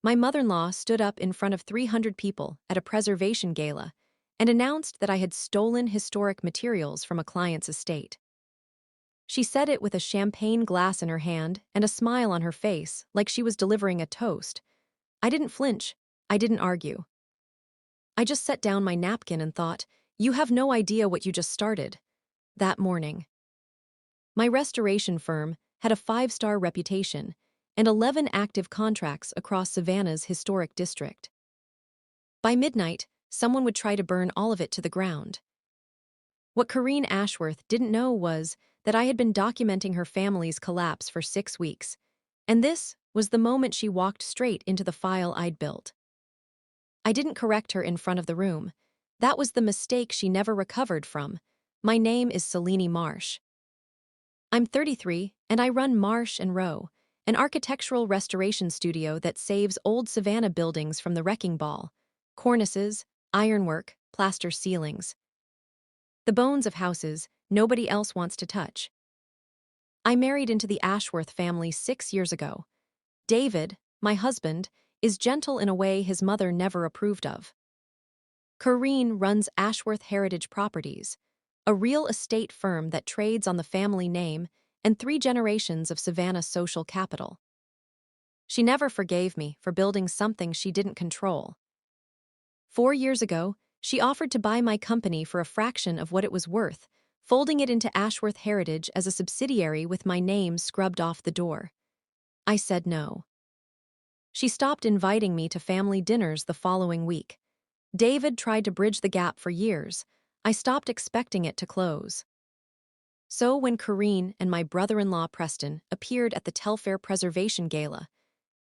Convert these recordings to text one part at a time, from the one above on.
My mother-in-law stood up in front of 300 people at a preservation gala and announced that I had stolen historic materials from a client's estate. She said it with a champagne glass in her hand and a smile on her face, like she was delivering a toast. I didn't flinch. I didn't argue. I just set down my napkin and thought, you have no idea what you just started. That morning, my restoration firm had a 5-star reputation and 11 active contracts across Savannah's historic district. By midnight, someone would try to burn all of it to the ground. What Corrine Ashworth didn't know was that I had been documenting her family's collapse for 6 weeks, and this was the moment she walked straight into the file I'd built. I didn't correct her in front of the room. That was the mistake she never recovered from. My name is Selene Marsh. I'm 33, and I run Marsh & Rowe, an architectural restoration studio that saves old Savannah buildings from the wrecking ball. Cornices, ironwork, plaster ceilings. The bones of houses nobody else wants to touch. I married into the Ashworth family 6 years ago. David, my husband, is gentle in a way his mother never approved of. Corrine runs Ashworth Heritage Properties, a real estate firm that trades on the family name and 3 generations of Savannah social capital. She never forgave me for building something she didn't control. 4 years ago, she offered to buy my company for a fraction of what it was worth, folding it into Ashworth Heritage as a subsidiary with my name scrubbed off the door. I said no. She stopped inviting me to family dinners the following week. David tried to bridge the gap for years. I stopped expecting it to close. So when Corrine and my brother-in-law Preston appeared at the Telfair Preservation Gala,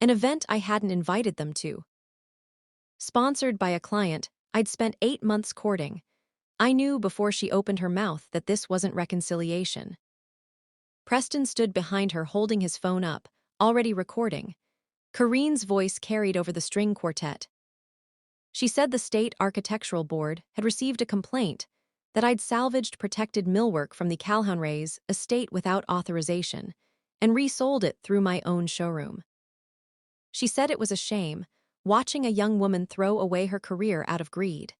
an event I hadn't invited them to, sponsored by a client I'd spent 8 months courting, I knew before she opened her mouth that this wasn't reconciliation. Preston stood behind her holding his phone up, already recording. Corrine's voice carried over the string quartet. She said the state architectural board had received a complaint that I'd salvaged protected millwork from the Calhounrays estate without authorization and resold it through my own showroom. She said it was a shame, watching a young woman throw away her career out of greed.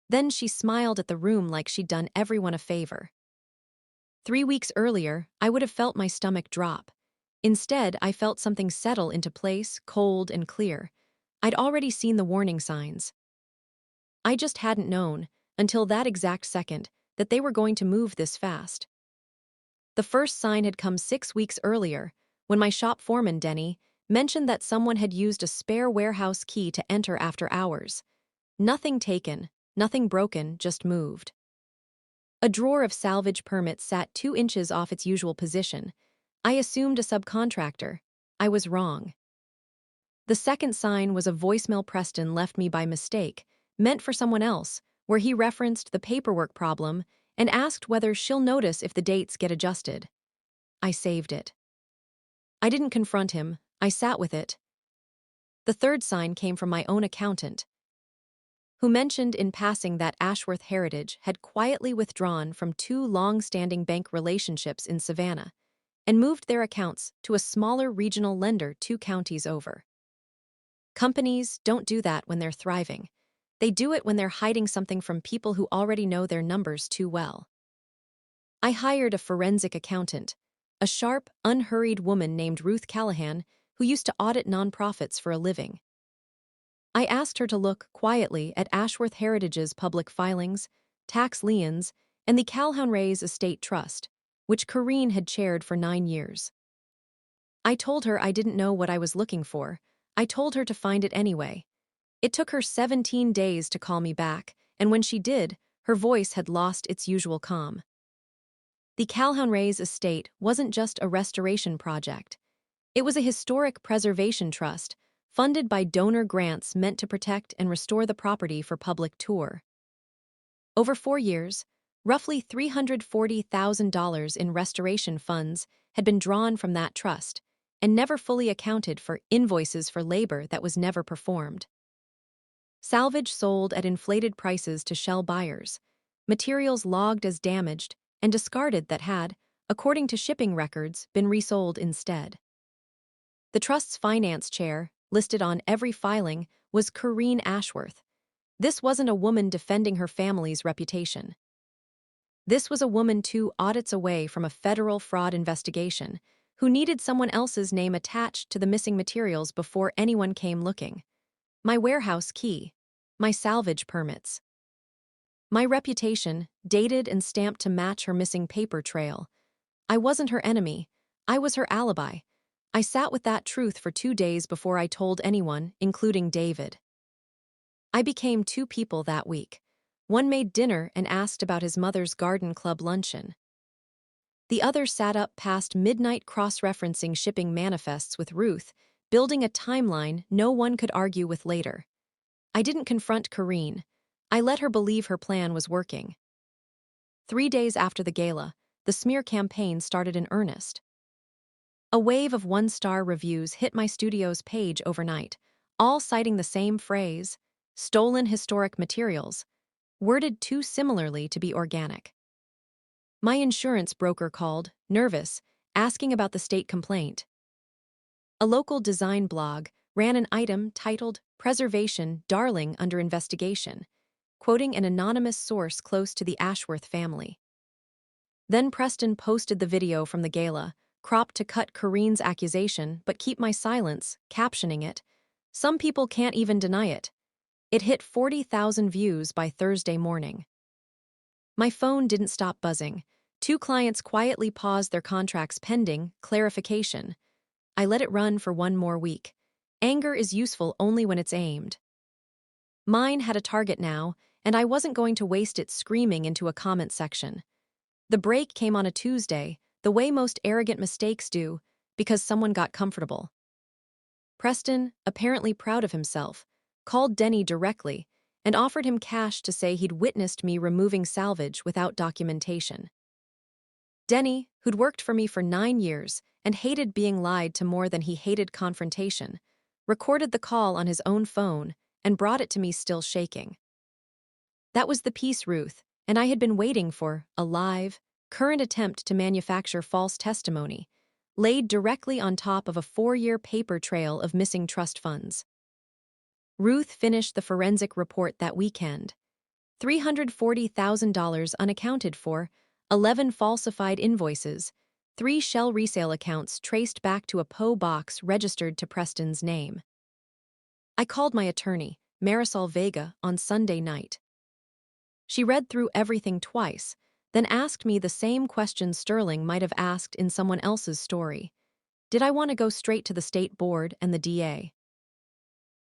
Then she smiled at the room like she'd done everyone a favor. 3 weeks earlier, I would have felt my stomach drop. Instead, I felt something settle into place, cold and clear. I'd already seen the warning signs. I just hadn't known, until that exact second, that they were going to move this fast. The first sign had come 6 weeks earlier, when my shop foreman, Denny, mentioned that someone had used a spare warehouse key to enter after hours. Nothing taken, nothing broken, just moved. A drawer of salvage permits sat 2 inches off its usual position. I assumed a subcontractor. I was wrong. The second sign was a voicemail Preston left me by mistake, meant for someone else, where he referenced the paperwork problem and asked whether she'll notice if the dates get adjusted. I saved it. I didn't confront him. I sat with it. The third sign came from my own accountant, who mentioned in passing that Ashworth Heritage had quietly withdrawn from 2 long-standing bank relationships in Savannah and moved their accounts to a smaller regional lender 2 counties over. Companies don't do that when they're thriving. They do it when they're hiding something from people who already know their numbers too well. I hired a forensic accountant, a sharp, unhurried woman named Ruth Callahan who used to audit nonprofits for a living. I asked her to look quietly at Ashworth Heritage's public filings, tax liens, and the Calhounrays Estate Trust, which Corrine had chaired for 9 years. I told her I didn't know what I was looking for. I told her to find it anyway. It took her 17 days to call me back, and when she did, her voice had lost its usual calm. The Calhounrays estate wasn't just a restoration project. It was a historic preservation trust, funded by donor grants meant to protect and restore the property for public tour. Over 4 years, roughly $340,000 in restoration funds had been drawn from that trust, and never fully accounted for invoices for labor that was never performed. Salvage sold at inflated prices to shell buyers, materials logged as damaged and discarded that had, according to shipping records, been resold instead. The trust's finance chair, listed on every filing, was Corrine Ashworth. This wasn't a woman defending her family's reputation. This was a woman 2 audits away from a federal fraud investigation who needed someone else's name attached to the missing materials before anyone came looking. My warehouse key. My salvage permits. My reputation, dated and stamped to match her missing paper trail. I wasn't her enemy. I was her alibi. I sat with that truth for 2 days before I told anyone, including David. I became 2 people that week. One made dinner and asked about his mother's garden club luncheon. The other sat up past midnight cross-referencing shipping manifests with Ruth, building a timeline no one could argue with later. I didn't confront Corrine. I let her believe her plan was working. 3 days after the gala, the smear campaign started in earnest. A wave of 1-star reviews hit my studio's page overnight, all citing the same phrase, stolen historic materials, worded too similarly to be organic. My insurance broker called, nervous, asking about the state complaint. A local design blog ran an item titled Preservation Darling under investigation, quoting an anonymous source close to the Ashworth family. Then Preston posted the video from the gala, cropped to cut Corrine's accusation but keep my silence, captioning it, "Some people can't even deny it." It hit 40,000 views by Thursday morning. My phone didn't stop buzzing. 2 clients quietly paused their contracts pending clarification. I let it run for 1 more week. Anger is useful only when it's aimed. Mine had a target now, and I wasn't going to waste it screaming into a comment section. The break came on a Tuesday, the way most arrogant mistakes do, because someone got comfortable. Preston, apparently proud of himself, called Denny directly and offered him cash to say he'd witnessed me removing salvage without documentation. Denny, who'd worked for me for 9 years and hated being lied to more than he hated confrontation, recorded the call on his own phone and brought it to me still shaking. That was the piece, Ruth, and I had been waiting for, a live, current attempt to manufacture false testimony, laid directly on top of a 4-year paper trail of missing trust funds. Ruth finished the forensic report that weekend. $340,000 unaccounted for, 11 falsified invoices, 3 shell resale accounts traced back to a PO box registered to Preston's name. I called my attorney, Marisol Vega, on Sunday night. She read through everything twice, then asked me the same question Sterling might have asked in someone else's story. Did I want to go straight to the state board and the DA?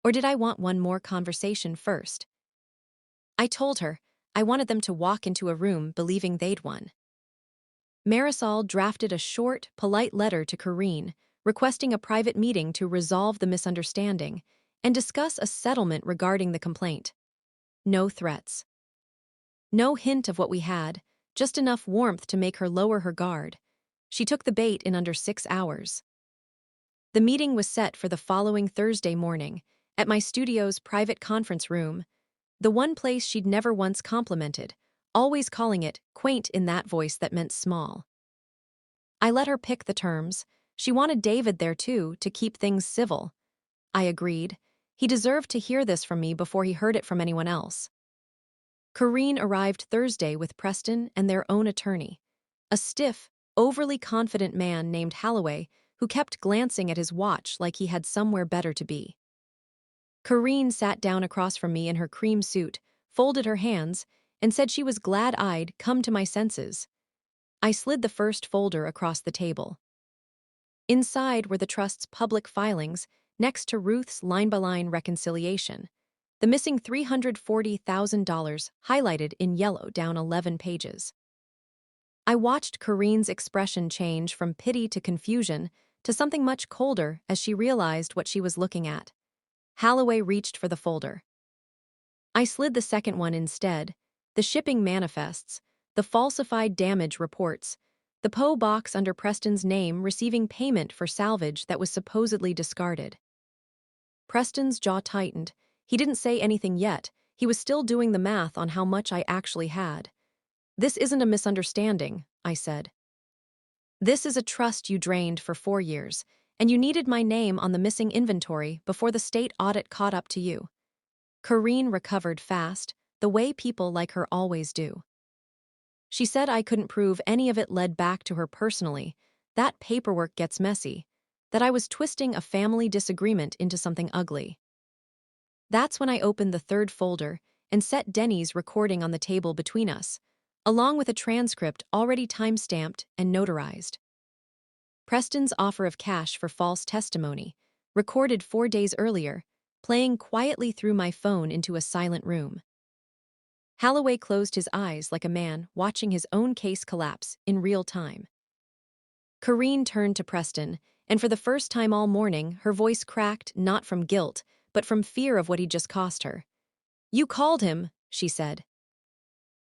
Or did I want one more conversation first? I told her I wanted them to walk into a room believing they'd won. Marisol drafted a short, polite letter to Corrine, requesting a private meeting to resolve the misunderstanding and discuss a settlement regarding the complaint. No threats. No hint of what we had, just enough warmth to make her lower her guard. She took the bait in under 6 hours. The meeting was set for the following Thursday morning, at my studio's private conference room, the one place she'd never once complimented, always calling it quaint in that voice that meant small. I let her pick the terms. She wanted David there too, to keep things civil. I agreed. He deserved to hear this from me before he heard it from anyone else. Corrine arrived Thursday with Preston and their own attorney, a stiff, overly confident man named Holloway who kept glancing at his watch like he had somewhere better to be. Corrine sat down across from me in her cream suit, folded her hands, and said she was glad I'd come to my senses. I slid the first folder across the table. Inside were the trust's public filings, next to Ruth's line-by-line reconciliation, the missing $340,000 highlighted in yellow down 11 pages. I watched Corrine's expression change from pity to confusion to something much colder as she realized what she was looking at. Holloway reached for the folder. I slid the second one instead, the shipping manifests, the falsified damage reports, the PO box under Preston's name receiving payment for salvage that was supposedly discarded. Preston's jaw tightened. He didn't say anything yet. He was still doing the math on how much I actually had. "This isn't a misunderstanding," I said. "This is a trust you drained for 4 years, and you needed my name on the missing inventory before the state audit caught up to you. Corrine recovered fast, the way people like her always do. She said I couldn't prove any of it led back to her personally, that paperwork gets messy, that I was twisting a family disagreement into something ugly. That's when I opened the third folder and set Denny's recording on the table between us, along with a transcript already time-stamped and notarized. Preston's offer of cash for false testimony, recorded 4 days earlier, playing quietly through my phone into a silent room. Holloway closed his eyes like a man watching his own case collapse in real time. Corrine turned to Preston, and for the first time all morning, her voice cracked not from guilt, but from fear of what he'd just cost her. "You called him," she said.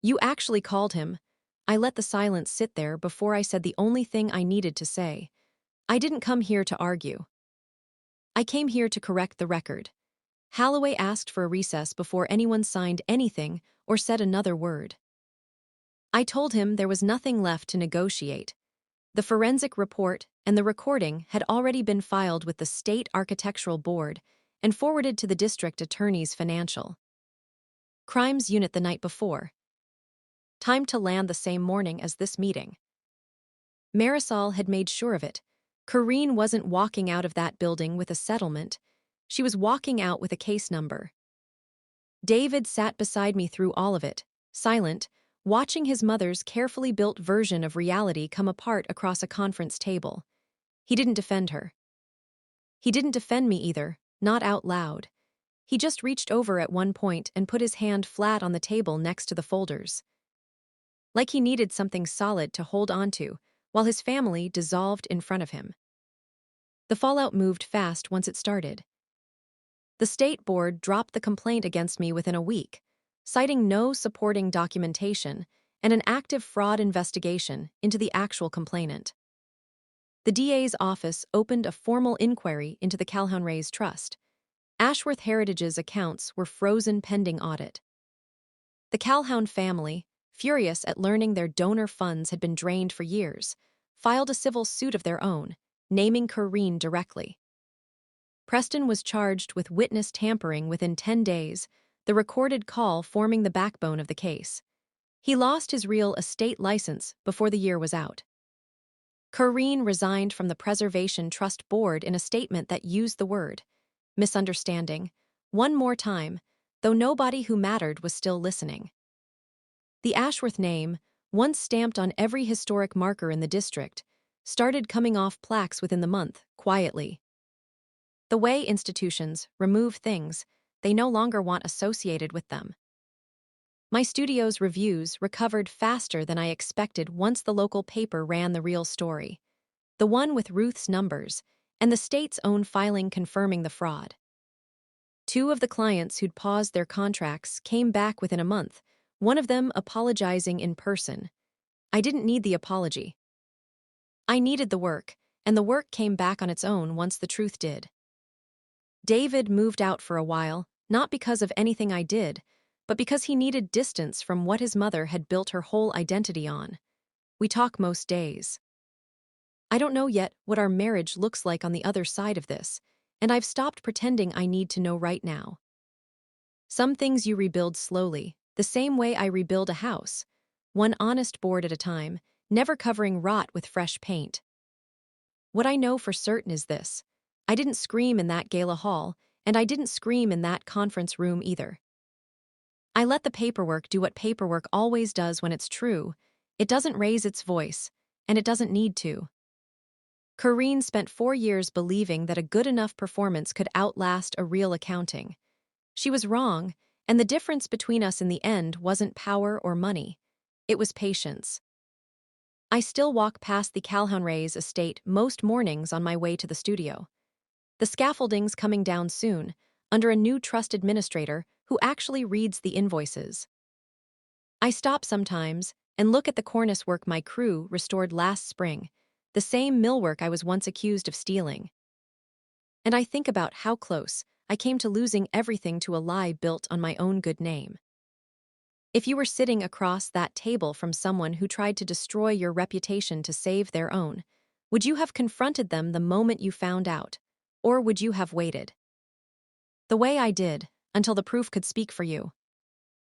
"You actually called him." I let the silence sit there before I said the only thing I needed to say. "I didn't come here to argue. I came here to correct the record." Holloway asked for a recess before anyone signed anything or said another word. I told him there was nothing left to negotiate. The forensic report and the recording had already been filed with the State Architectural Board and forwarded to the district attorney's financial crimes unit the night before. Time to land the same morning as this meeting. Marisol had made sure of it. Corrine wasn't walking out of that building with a settlement. She was walking out with a case number. David sat beside me through all of it, silent, watching his mother's carefully built version of reality come apart across a conference table. He didn't defend her. He didn't defend me either, not out loud. He just reached over at one point and put his hand flat on the table next to the folders. Like he needed something solid to hold onto, while his family dissolved in front of him. The fallout moved fast once it started. The state board dropped the complaint against me within a week, citing no supporting documentation and an active fraud investigation into the actual complainant. The DA's office opened a formal inquiry into the Calhoun Rays Trust. Ashworth Heritage's accounts were frozen pending audit. The Calhoun family, furious at learning their donor funds had been drained for years, filed a civil suit of their own, naming Corrine directly. Preston was charged with witness tampering within 10 days, the recorded call forming the backbone of the case. He lost his real estate license before the year was out. Corrine resigned from the Preservation Trust Board in a statement that used the word misunderstanding one more time, though nobody who mattered was still listening. The Ashworth name, once stamped on every historic marker in the district, started coming off plaques within the month, quietly. The way institutions remove things they no longer want associated with them. My studio's reviews recovered faster than I expected once the local paper ran the real story, the one with Ruth's numbers, and the state's own filing confirming the fraud. 2 of the clients who'd paused their contracts came back within a month, one of them apologizing in person. I didn't need the apology. I needed the work, and the work came back on its own once the truth did. David moved out for a while, not because of anything I did, but because he needed distance from what his mother had built her whole identity on. We talk most days. I don't know yet what our marriage looks like on the other side of this, and I've stopped pretending I need to know right now. Some things you rebuild slowly, the same way I rebuild a house, one honest board at a time, never covering rot with fresh paint. What I know for certain is this: I didn't scream in that gala hall, and I didn't scream in that conference room either. I let the paperwork do what paperwork always does when it's true. It doesn't raise its voice, and it doesn't need to. Corrine spent 4 years believing that a good enough performance could outlast a real accounting. She was wrong, and the difference between us in the end wasn't power or money. It was patience. I still walk past the Calhoun Rays estate most mornings on my way to the studio. The scaffolding's coming down soon, under a new trust administrator who actually reads the invoices. I stop sometimes and look at the cornice work my crew restored last spring, the same millwork I was once accused of stealing. And I think about how close I came to losing everything to a lie built on my own good name. If you were sitting across that table from someone who tried to destroy your reputation to save their own, Would you have confronted them the moment you found out? Or would you have waited? The way I did, until the proof could speak for you.